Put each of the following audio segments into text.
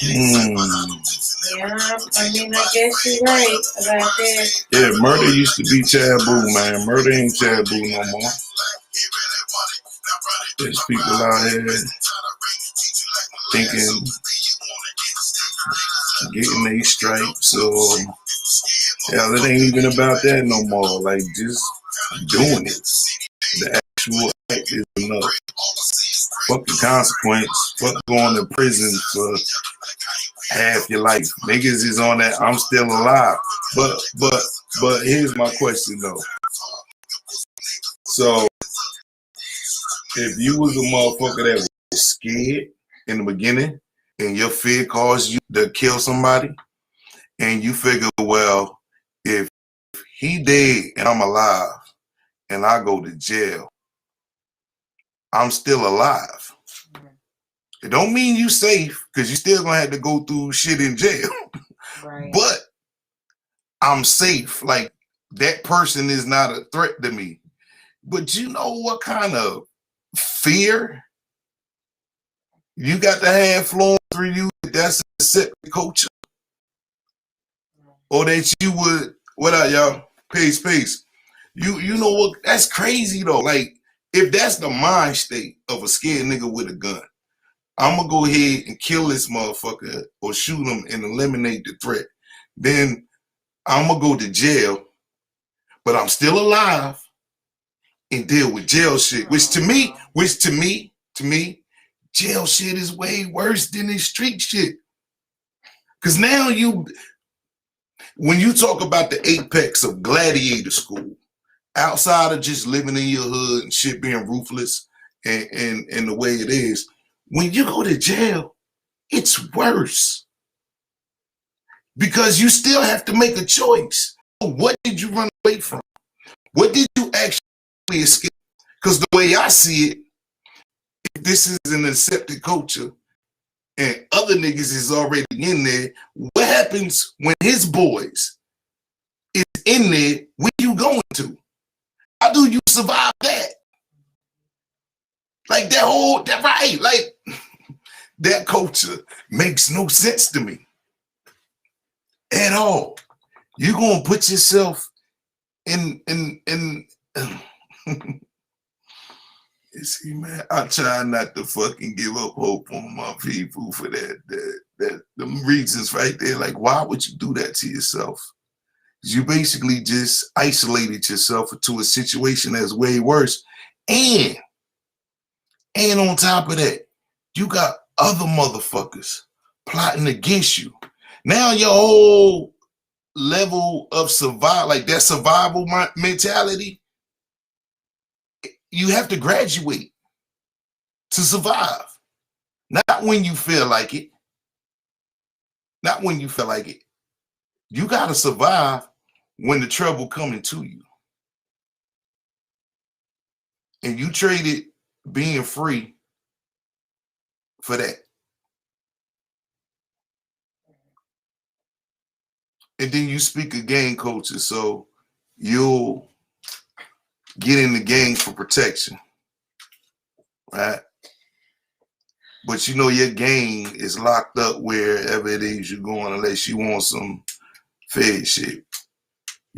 Yeah, I mean, I guess you're right about that. Yeah, murder used to be taboo, man. Murder ain't taboo no more. There's people out here thinking getting these stripes or hell, it ain't even about that no more. Like just doing it. The actual act is enough. Fuck the consequence. Fuck going to prison for half your life. Niggas is on that I'm still alive. But here's my question though. So if you was a motherfucker that was scared in the beginning and your fear caused you to kill somebody and you figure, well, if he dead and I'm alive and I go to jail, I'm still alive. It don't mean you safe because you still gonna have to go through shit in jail. Right. But I'm safe. Like that person is not a threat to me. But you know what kind of fear you got to have flowing through you that's a septic culture? Or that you would, what up, y'all? Peace. You know what? That's crazy though. Like, if that's the mind state of a scared nigga with a gun, I'm gonna go ahead and kill this motherfucker or shoot him and eliminate the threat. Then I'm gonna go to jail, but I'm still alive and deal with jail shit. Which to me, jail shit is way worse than this street shit. Cause now when you talk about the apex of gladiator school, outside of just living in your hood and shit being ruthless and the way it is, when you go to jail, it's worse. Because you still have to make a choice. What did you run away from? What did you actually escape? Because the way I see it, if this is an accepted culture and other niggas is already in there, what happens when his boys is in there? Where you going to? How do you survive that? Like like that culture makes no sense to me at all. You're gonna put yourself in see, man, I try not to fucking give up hope on my people for that the reasons right there. Like, why would you do that to yourself? You basically just isolated yourself into a situation that's way worse. And on top of that, you got other motherfuckers plotting against you. Now your whole level of survival, like that survival mentality, you have to graduate to survive. Not when you feel like it. Not when you feel like it. You got to survive when the trouble coming to you. And you traded being free for that. And then you speak of gang culture, so you'll get in the gang for protection, right? But you know your gang is locked up wherever it is you're going unless you want some fed shit.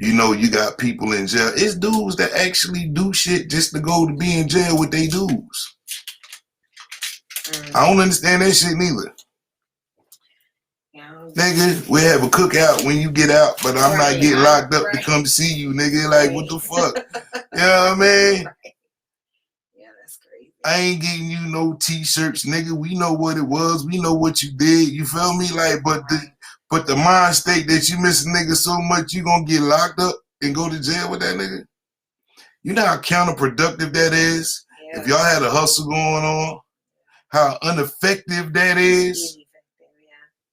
You know you got people in jail. It's dudes that actually do shit just to go to be in jail with they dudes. I don't understand that shit neither. Nigga, we have a cookout when you get out, but I'm not getting locked up to come see you, nigga. Like, what the fuck? You know what I mean? Yeah, that's crazy. I ain't getting you no t-shirts, nigga. We know what it was. We know what you did. You feel me? Like, but the mind state that you miss a nigga so much, you gonna get locked up and go to jail with that nigga? You know how counterproductive that is? Yeah. If y'all had a hustle going on, how ineffective that is?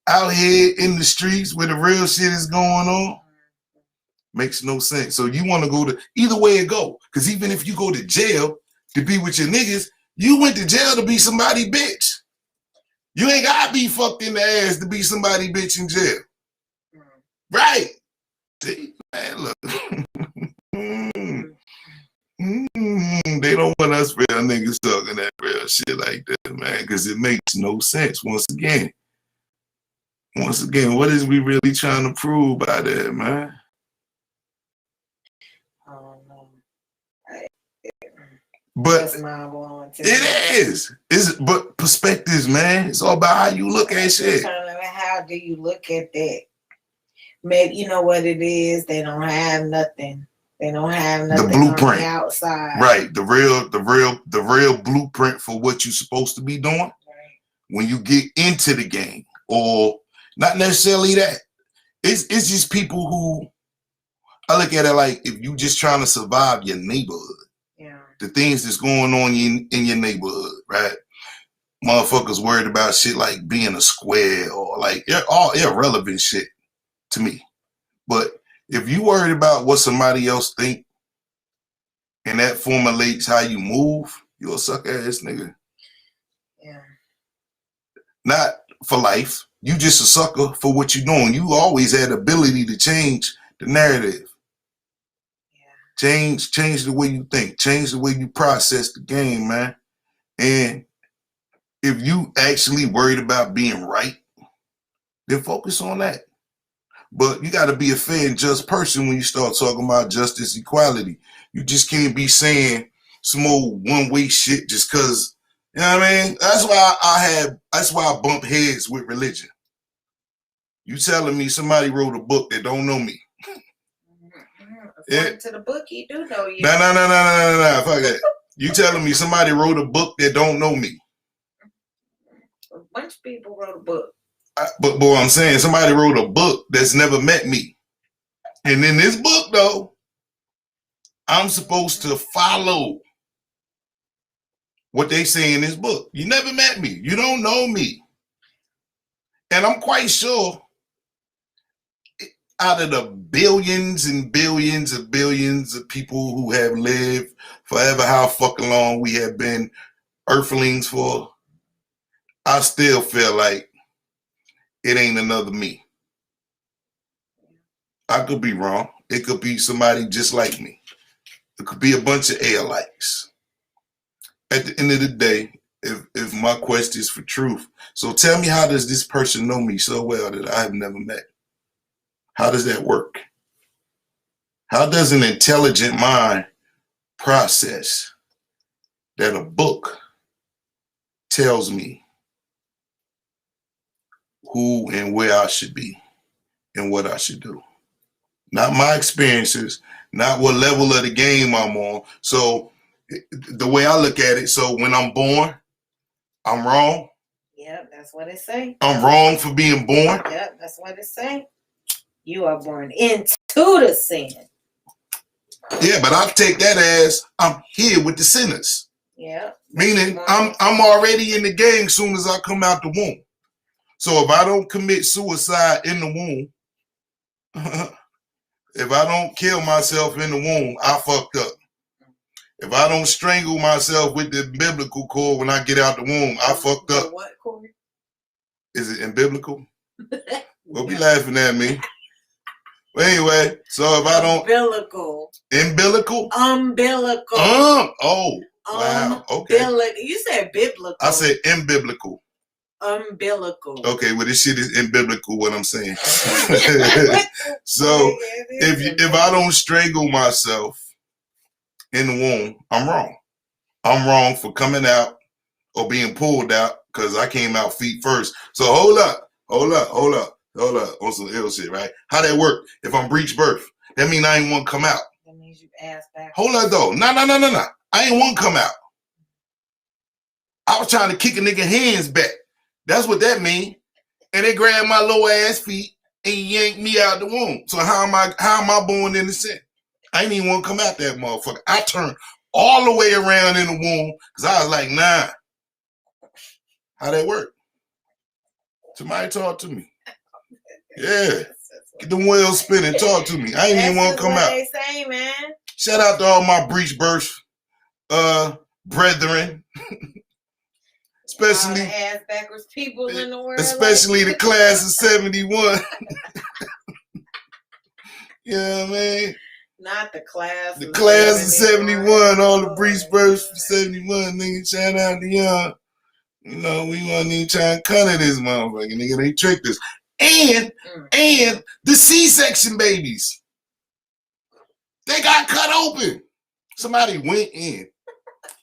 Out here in the streets where the real shit is going on, makes no sense. So you want to go to either way it go, because even if you go to jail to be with your niggas, you went to jail to be somebody bitch. You ain't gotta be fucked in the ass to be somebody bitch in jail, right? See, man, look, they don't want us real niggas talking that real shit like that, man, because it makes no sense. Once again, Once again, what is we really trying to prove by that, man? I don't know. But That's mind blowing. it is. But perspectives, man. It's all about how you look at shit. How do you look at that? Maybe you know what it is. They don't have nothing. They don't have nothing the blueprint on the outside. Right. The real blueprint for what you're supposed to be doing Right. when you get into the game. Or not necessarily that. It's just people who, I look at it like if you just trying to survive your neighborhood. Yeah. The things that's going on in your neighborhood, right? Motherfuckers worried about shit like being a square or like all irrelevant shit to me. But if you worried about what somebody else think and that formulates how you move, you're a suck ass nigga. Yeah. Not for life. You just a sucker for what you're doing. You always had the ability to change the narrative. Yeah. Change the way you think. Change the way you process the game, man. And if you actually worried about being right, then focus on that. But you got to be a fair and just person when you start talking about justice, equality. You just can't be saying some old one-way shit just because, you know what I mean? That's why I bump heads with religion. You telling me somebody wrote a book that don't know me. According to the book, you do know you. No. Fuck that. You telling me somebody wrote a book that don't know me. A bunch of people wrote a book. But boy, I'm saying somebody wrote a book that's never met me. And in this book, though, I'm supposed to follow what they say in this book. You never met me. You don't know me. And I'm quite sure out of the billions and billions and billions of people who have lived forever, how fucking long we have been earthlings for, I still feel like it ain't another me. I could be wrong. It could be somebody just like me. It could be a bunch of alikes. At the end of the day, if my quest is for truth, so tell me, how does this person know me so well that I have never met? How does that work? How does an intelligent mind process that a book tells me who and where I should be and what I should do? Not my experiences, not what level of the game I'm on. So the way I look at it, so when I'm born, I'm wrong. Yep, that's what it say. I'm wrong for being born. Yep, that's what it say. You are born into the sin. Yeah, but I take that as I'm here with the sinners. Yeah. Meaning I'm already in the game as soon as I come out the womb. So if I don't commit suicide in the womb, if I don't kill myself in the womb, I fucked up. If I don't strangle myself with the biblical cord when I get out the womb, I fucked up. What cord? Is it in biblical? Well, be laughing at me. But anyway, so if I don't... Umbilical. Umbilical? Umbilical. Oh, wow. Okay. You said biblical. I said imbiblical. Umbilical. Okay, well, this shit is imbiblical, what I'm saying. So if I don't strangle myself in the womb, I'm wrong. I'm wrong for coming out or being pulled out because I came out feet first. So hold up on some ill shit, right? How that work? If I'm breech birth, that mean I ain't want to come out. That means you ass back. Hold up though. No. I ain't want to come out. I was trying to kick a nigga hands back. That's what that mean. And they grabbed my low ass feet and yanked me out the womb. So how am I born innocent? I ain't even want to come out that motherfucker. I turned all the way around in the womb because I was like, nah. How that work? Somebody talk to me. Yeah. Get the wheels spinning. Talk to me. I ain't even want to come out. They say, man. Shout out to all my breech birth brethren. Especially all the ass backwards people in the world. Especially the class of 71. You know what I mean? Not the class. The class of 71, all the breech births for 71, nigga. Shout out to y'all. You know, we wasn't even trying to cut this motherfucker, nigga. They tricked us. And the C-section babies. They got cut open. Somebody went in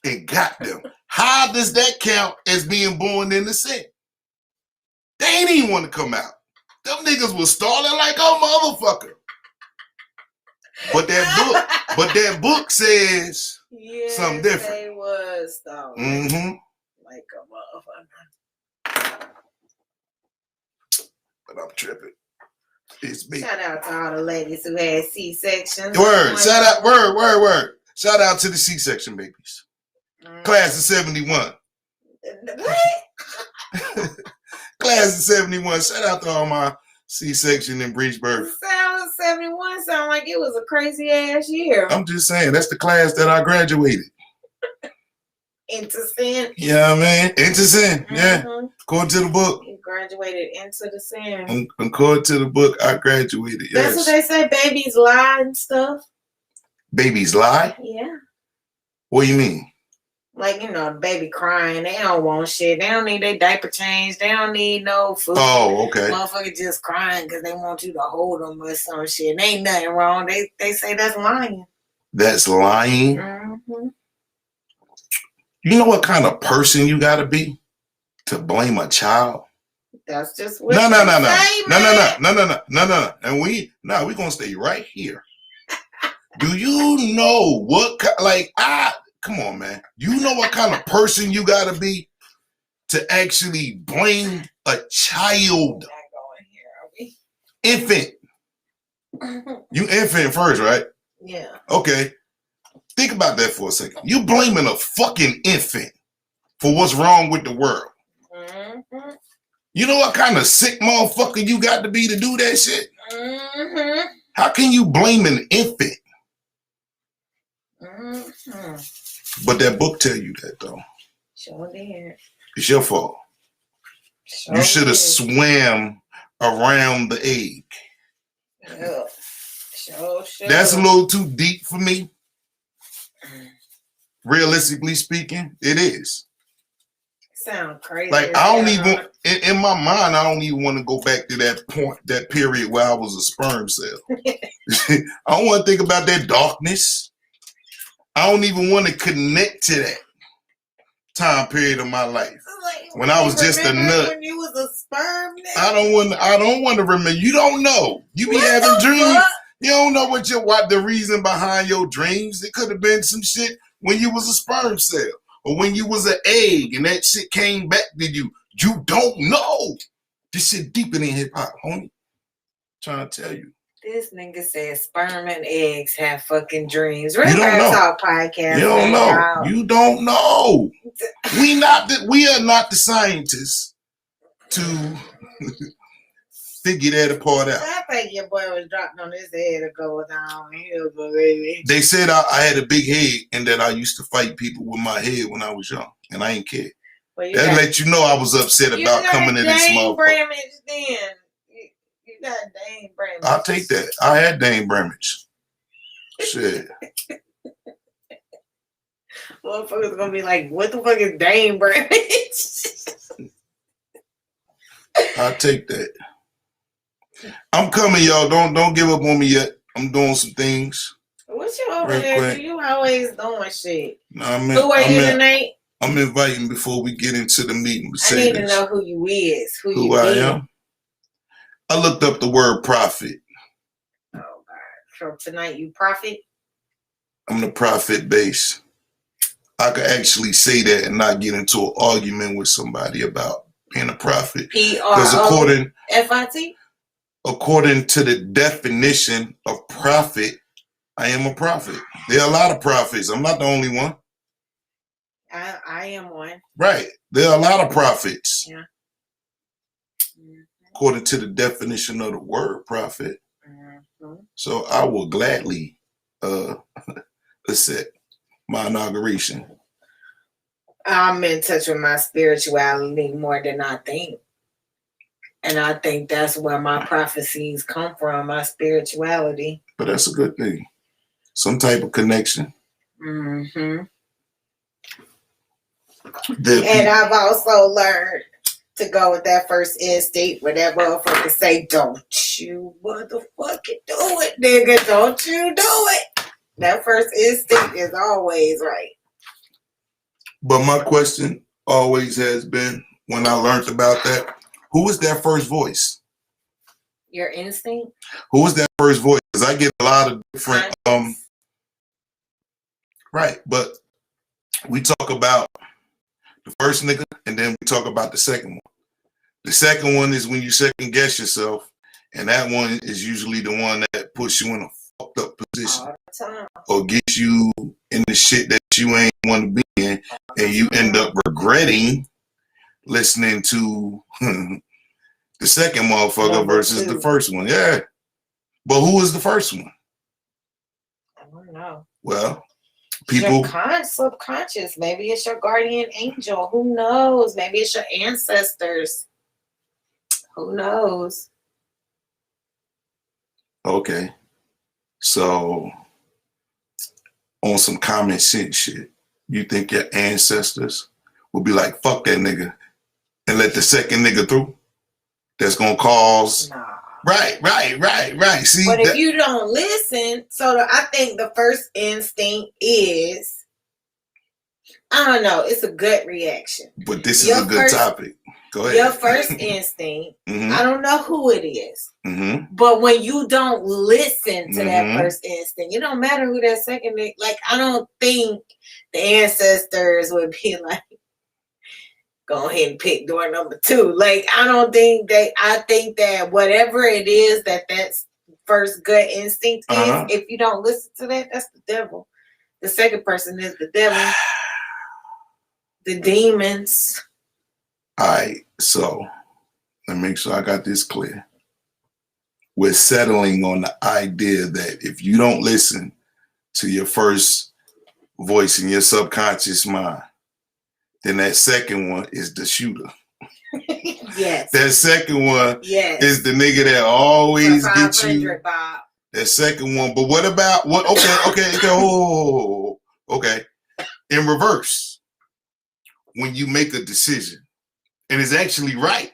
and got them. How does that count as being born in the sin? They ain't even want to come out. Them niggas was stalling like a motherfucker. But that book says something different. They was stalling like a motherfucker. But I'm tripping. It's me. Shout out to all the ladies who had C-sections. Word. Shout out. Word. Shout out to the C-section babies. Class of 71. What? Class of 71. Shout out to all my C-section and breech birth. Sound 71 sound like it was a crazy ass year. I'm just saying, that's the class that I graduated. Into sin. Yeah, man. Into sin. Yeah. According to the book. You graduated into the sin. According to the book, I graduated. That's what they say. Babies lie and stuff. Babies lie? Yeah. What do you mean? Like, the baby crying. They don't want shit. They don't need their diaper change. They don't need no food. Oh, okay. Motherfucker just crying because they want you to hold them or some shit. There ain't nothing wrong. They say that's lying. That's lying? You know what kind of person you got to be to blame a child? That's just what No. And we're going to stay right here. Do you know what, come on, man. You know what kind of person you got to be to actually blame a child? Infant. You infant first, right? Yeah. Okay. Think about that for a second. You blaming a fucking infant for what's wrong with the world. You know what kind of sick motherfucker you got to be to do that shit? How can you blame an infant? But that book tell you that, though. Sure did. It's your fault. Sure you should have swam around the egg. Yeah. Sure. That's a little too deep for me. Realistically speaking, it is. Sound crazy. Like, I don't even, in my mind, I don't even want to go back to that point, that period where I was a sperm cell. I don't want to think about that darkness. I don't even want to connect to that time period of my life. Like, when I was just a nut. When you was a sperm nigga? I don't want to remember. You don't know. You be having dreams. You don't know what the reason behind your dreams. It could have been some shit when you was a sperm cell. Or when you was an egg and that shit came back to you. You don't know. This shit deeper than hip hop, homie. Trying to tell you. This nigga said sperm and eggs have fucking dreams. You don't know. Talk podcast. You don't know. You don't know. We are not the scientists to figure that part out. I think your boy was dropped on his head to go downhill, baby. They said I had a big head and that I used to fight people with my head when I was young, and I ain't care. That let you know I was upset about coming in this motherfucker. Bramage then. You got Dane Bramage. I'll take that. I had Dane Bramage. Shit. Motherfuckers gonna be like, what the fuck is Dane Bramage? I'll take that. I'm coming, y'all. Don't give up on me yet. I'm doing some things. What you over there? You always doing shit. Nah, who are you tonight? I'm inviting before we get into the meeting. I need to know who you is. Who I am. I looked up the word prophet. Oh God! So tonight you prophet? I'm the prophet base. I could actually say that and not get into an argument with somebody about being a prophet. Because according to the definition of prophet, I am a prophet. There are a lot of prophets. I'm not the only one. I am one. Right. There are a lot of prophets. Yeah. According to the definition of the word prophet. So I will gladly accept my inauguration. I'm in touch with my spirituality more than I think. And I think that's where my prophecies come from, my spirituality. But that's a good thing. Some type of connection. And I've also learned to go with that first instinct where that motherfucker say, don't you motherfucking do it, nigga. Don't you do it. That first instinct is always right. But my question always has been, when I learned about that, who was that first voice? Your instinct? Who was that first voice? Because I get a lot of different, right. But we talk about the first nigga, and then we talk about the second one. The second one is when you second guess yourself, and that one is usually the one that puts you in a fucked up position all the time. or gets you in the shit that you ain't want to be in, and you end up regretting listening to the second motherfucker Number versus two. the first one. Yeah. But who was the first one? I don't know. Well, It's people. your subconscious. Maybe it's your guardian angel. Who knows? Maybe it's your ancestors. Who knows? Okay. So, on some common sense shit, you think your ancestors will be like, fuck that nigga, and let the second nigga through? That's gonna cause. Nah. Right. See, but if you don't listen, I think the first instinct is, I don't know, it's a gut reaction. But this is a good topic. Go ahead. Your first instinct, I don't know who it is, but when you don't listen to that first instinct, it don't matter who that second is. Like, I don't think the ancestors would be like, go ahead and pick door number 2. Like, I don't think I think that whatever it is that's first gut instinct is, if you don't listen to that, that's the devil. The second person is the devil. The demons. All right, so let me make sure I got this clear. We're settling on the idea that if you don't listen to your first voice in your subconscious mind, then that second one is the shooter. Yes. That second one is the nigga that always gets you. Bob. That second one. But what about what? Okay. In reverse, when you make a decision, and it's actually right,